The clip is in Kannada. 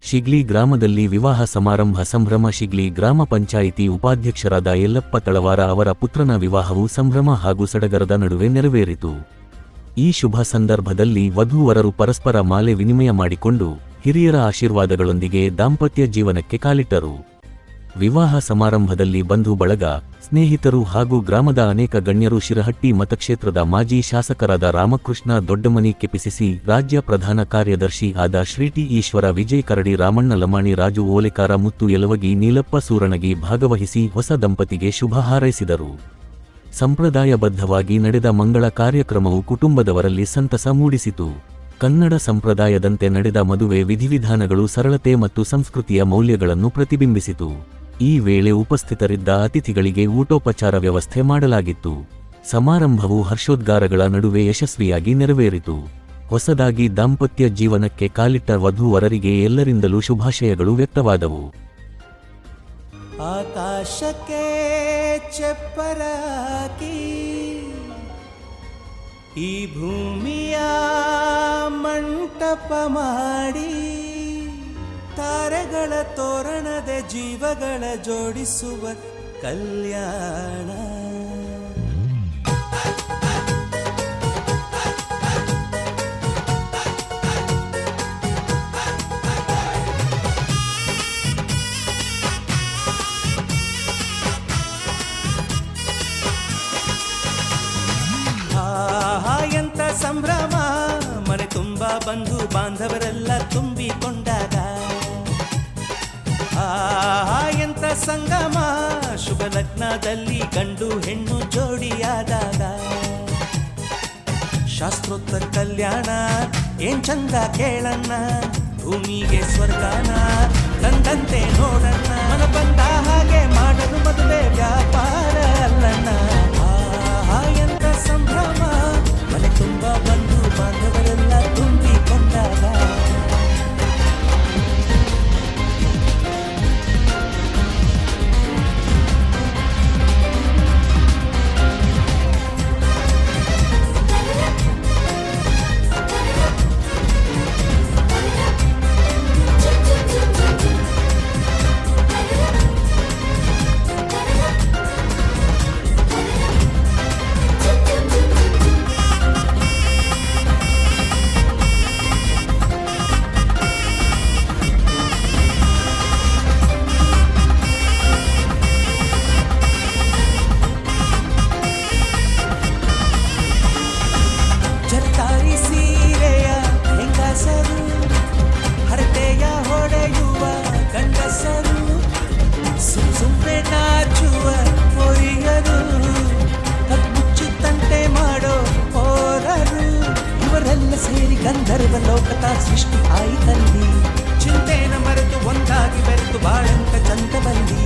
ಶಿಗ್ಲಿ ಗ್ರಾಮದಲ್ಲಿ ವಿವಾಹ ಸಮಾರಂಭ ಸಂಭ್ರಮ. ಶಿಗ್ಲಿ ಗ್ರಾಮ ಪಂಚಾಯಿತಿ ಉಪಾಧ್ಯಕ್ಷರಾದ ಯಲ್ಲಪ್ಪ ತಳವಾರ ಅವರ ಪುತ್ರನ ವಿವಾಹವು ಸಂಭ್ರಮ ಹಾಗೂ ಸಡಗರದ ನಡುವೆ ನೆರವೇರಿತು. ಈ ಶುಭ ಸಂದರ್ಭದಲ್ಲಿ ವಧೂವರರು ಪರಸ್ಪರ ಮಾಲೆ ವಿನಿಮಯ ಮಾಡಿಕೊಂಡು ಹಿರಿಯರ ಆಶೀರ್ವಾದಗಳೊಂದಿಗೆ ದಾಂಪತ್ಯ ಜೀವನಕ್ಕೆ ಕಾಲಿಟ್ಟರು. ವಿವಾಹ ಸಮಾರಂಭದಲ್ಲಿ ಬಂಧು ಬಳಗ, ಸ್ನೇಹಿತರು ಹಾಗೂ ಗ್ರಾಮದ ಅನೇಕ ಗಣ್ಯರು ಶಿರಹಟ್ಟಿ ಮತಕ್ಷೇತ್ರದ ಮಾಜಿ ಶಾಸಕರಾದ ರಾಮಕೃಷ್ಣ ದೊಡ್ಡಮನಿ, ಕೆಪಿಸಿಸಿ ರಾಜ್ಯ ಪ್ರಧಾನ ಕಾರ್ಯದರ್ಶಿ ಆದ ಶ್ರೀ ಟಿ ಈಶ್ವರ, ವಿಜಯ್ ಕರಡಿ, ರಾಮಣ್ಣ ಲಮಾಣಿ, ರಾಜು ಓಲೆಕಾರ, ಮುತ್ತು ಯಲವಗಿ, ನೀಲಪ್ಪ ಸೂರಣಗಿ ಭಾಗವಹಿಸಿ ಹೊಸ ದಂಪತಿಗೆ ಶುಭ ಹಾರೈಸಿದರು. ಸಂಪ್ರದಾಯಬದ್ಧವಾಗಿ ನಡೆದ ಮಂಗಳ ಕಾರ್ಯಕ್ರಮವು ಕುಟುಂಬದವರಲ್ಲಿ ಸಂತಸ ಮೂಡಿಸಿತು. ಕನ್ನಡ ಸಂಪ್ರದಾಯದಂತೆ ನಡೆದ ಮದುವೆ ವಿಧಿವಿಧಾನಗಳು ಸರಳತೆ ಮತ್ತು ಸಂಸ್ಕೃತಿಯ ಮೌಲ್ಯಗಳನ್ನು ಪ್ರತಿಬಿಂಬಿಸಿತು. ಈ ವೇಳೆ ಉಪಸ್ಥಿತರಿದ್ದ ಅತಿಥಿಗಳಿಗೆ ಊಟೋಪಚಾರ ವ್ಯವಸ್ಥೆ ಮಾಡಲಾಗಿತ್ತು. ಸಮಾರಂಭವು ಹರ್ಷೋದ್ಗಾರಗಳ ನಡುವೆ ಯಶಸ್ವಿಯಾಗಿ ನೆರವೇರಿತು. ಹೊಸದಾಗಿ ದಾಂಪತ್ಯ ಜೀವನಕ್ಕೆ ಕಾಲಿಟ್ಟ ವಧೂವರರಿಗೆ ಎಲ್ಲರಿಂದಲೂ ಶುಭಾಶಯಗಳು ವ್ಯಕ್ತವಾದವು. ಆಕಾಶಕ್ಕೆ ಚಪ್ಪರಾಕಿ ಈ ಭೂಮಿಯ ಮಂಟಪ ಮಾಡಿ, ತಾರೆಗಳ ತೋರಣದೆ ಜೀವಗಳ ಜೋಡಿಸುವ ಕಲ್ಯಾಣ. ಎಂತ ಸಂಭ್ರಮ, ಮನೆ ತುಂಬಾ ಬಂಧು ಬಾಂಧವರೆಲ್ಲ ತುಂಬಿಕೊಂಡಾಗ. ಎಂತ ಸಂಗಮ, ಶುಭ ಲಗ್ನದಲ್ಲಿ ಗಂಡು ಹೆಣ್ಣು ಜೋಡಿಯಾದಾಗ. ಶಾಸ್ತ್ರೋತ್ತರ ಕಲ್ಯಾಣ ಏನ್ ಚಂದ ಕೇಳಣ್ಣ, ಭೂಮಿಗೆ ಸ್ವರ್ಗಾನ ತಂದಂತೆ ನೋಡಣ್ಣ. ಮನ ಬಂದ ಹಾಗೆ ಮಾಡಲು ಮದುವೆ ವ್ಯಾಪಾರ ಅಲ್ಲಣ್ಣ. ಎಂತ ಸಂಭ್ರಮ, ಮನೆ ತುಂಬ ಬಂಧು ಬಾಂಧವರೆಲ್ಲ ತುಂಬಿಕೊಂಡಾಗ. ಸೇರಿ ಗಂಧರ್ವ ಲೋಕದ ಸೃಷ್ಟಿ ಆಯಿತಲ್ಲಿ. ಚಿಂತೆನ ಮರೆತು ಒಂದಾಗಿ ಬೆರೆತು ಬಾಳಂತ ಚಂದ ಬಂದಿ.